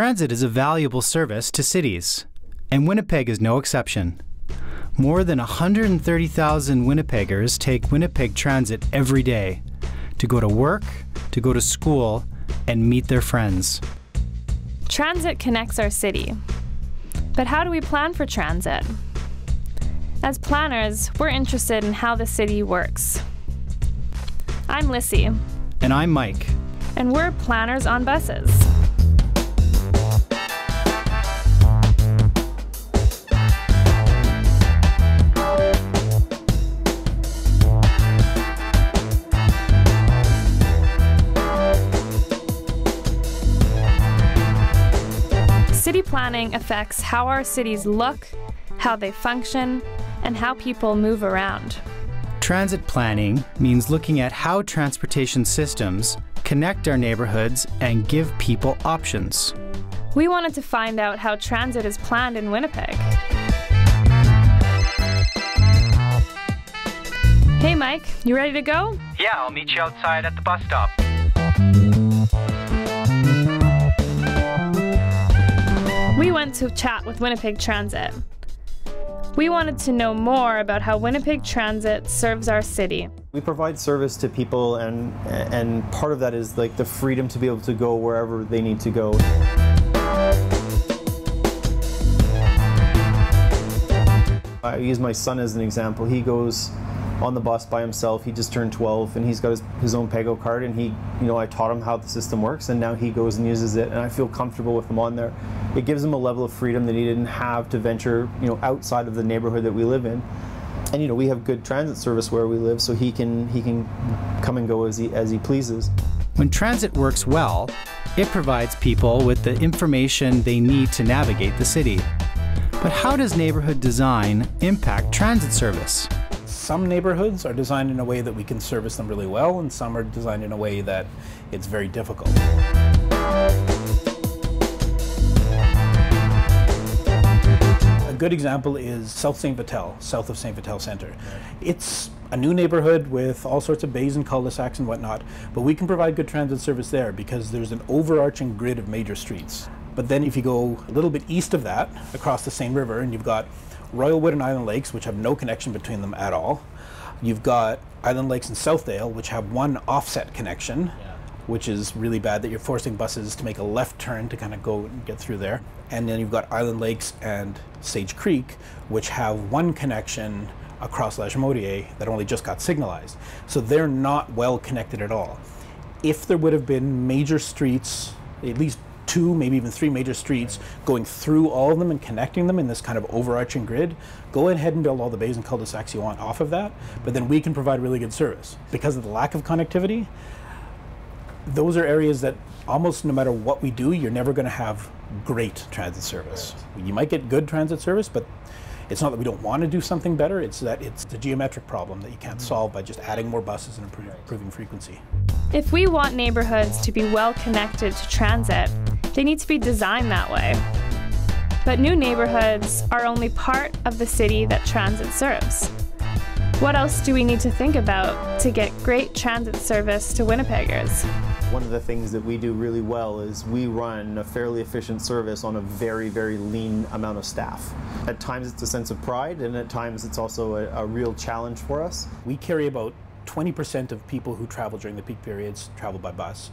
Transit is a valuable service to cities, and Winnipeg is no exception. More than 130,000 Winnipeggers take Winnipeg Transit every day to go to work, to go to school, and meet their friends. Transit connects our city. But how do we plan for transit? As planners, we're interested in how the city works. I'm Lissy. And I'm Mike. And we're planners on buses. City planning affects how our cities look, how they function, and how people move around. Transit planning means looking at how transportation systems connect our neighborhoods and give people options. We wanted to find out how transit is planned in Winnipeg. Hey Mike, you ready to go? Yeah, I'll meet you outside at the bus stop. We went to chat with Winnipeg Transit. We wanted to know more about how Winnipeg Transit serves our city. We provide service to people, and part of that is like the freedom to be able to go wherever they need to go. I use my son as an example. He goes on the bus by himself. He just turned 12 and he's got his own Pego card, and I taught him how the system works, and now he goes and uses it, and I feel comfortable with him on there. It gives him a level of freedom that he didn't have to venture, outside of the neighborhood that we live in. And we have good transit service where we live, so he can come and go as he pleases. When transit works well, it provides people with the information they need to navigate the city. But how does neighborhood design impact transit service? Some neighborhoods are designed in a way that we can service them really well, and some are designed in a way that it's very difficult. A good example is South St. Vital, south of St. Vital Centre. It's a new neighborhood with all sorts of bays and cul-de-sacs and whatnot, but we can provide good transit service there because there's an overarching grid of major streets. But then if you go a little bit east of that, across the same river, and you've got Royalwood and Island Lakes, which have no connection between them at all. You've got Island Lakes and Southdale, which have one offset connection, which is really bad that you're forcing buses to make a left turn to kind of go and get through there. And then you've got Island Lakes and Sage Creek, which have one connection across La Jamodier that only just got signalized. So they're not well connected at all. If there would have been major streets, at least 2, maybe even 3 major streets going through all of them and connecting them in this kind of overarching grid, go ahead and build all the bays and cul-de-sacs you want off of that, but then we can provide really good service. Because of the lack of connectivity, those are areas that almost no matter what we do, you're never going to have great transit service. You might get good transit service, but it's not that we don't want to do something better, it's that it's the geometric problem that you can't solve by just adding more buses and improving frequency. If we want neighborhoods to be well connected to transit, they need to be designed that way. But new neighborhoods are only part of the city that transit serves. What else do we need to think about to get great transit service to Winnipeggers? One of the things that we do really well is we run a fairly efficient service on a very, very lean amount of staff. At times it's a sense of pride, and at times it's also a real challenge for us. We carry about 20% of people who travel during the peak periods travel by bus.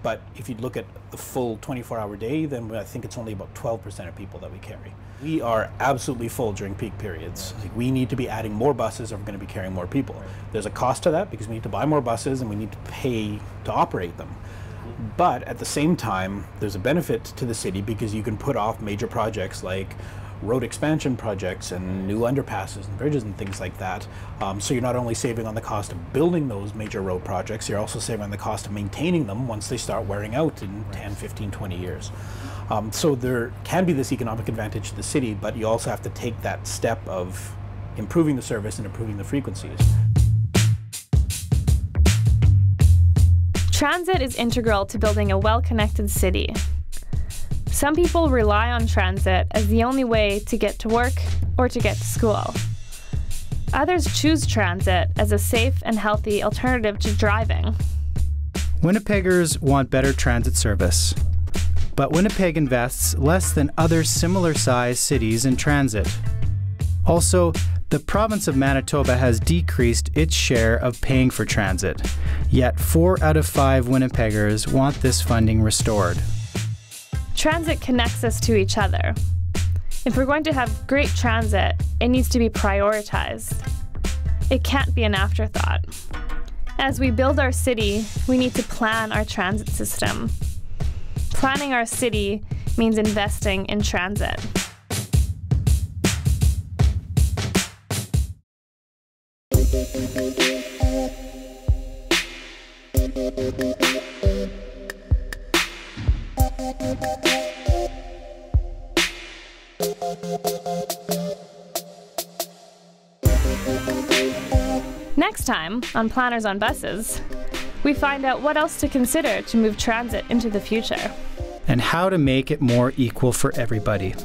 But if you look at the full 24-hour day, then I think it's only about 12% of people that we carry. We are absolutely full during peak periods. Like, we need to be adding more buses if we're going to be carrying more people. There's a cost to that because we need to buy more buses and we need to pay to operate them. But at the same time, there's a benefit to the city because you can put off major projects like road expansion projects and new underpasses and bridges and things like that. So you're not only saving on the cost of building those major road projects, you're also saving on the cost of maintaining them once they start wearing out in 10, 15, 20 years. So there can be this economic advantage to the city, but you also have to take that step of improving the service and improving the frequencies. Transit is integral to building a well-connected city. Some people rely on transit as the only way to get to work or to get to school. Others choose transit as a safe and healthy alternative to driving. Winnipeggers want better transit service. but Winnipeg invests less than other similar-sized cities in transit. Also, the province of Manitoba has decreased its share of paying for transit, yet 4 out of 5 Winnipeggers want this funding restored. Transit connects us to each other. If we're going to have great transit, it needs to be prioritized. It can't be an afterthought. As we build our city, we need to plan our transit system. Planning our city means investing in transit. Next time on Planners on Buses, we find out what else to consider to move transit into the future. And how to make it more equal for everybody.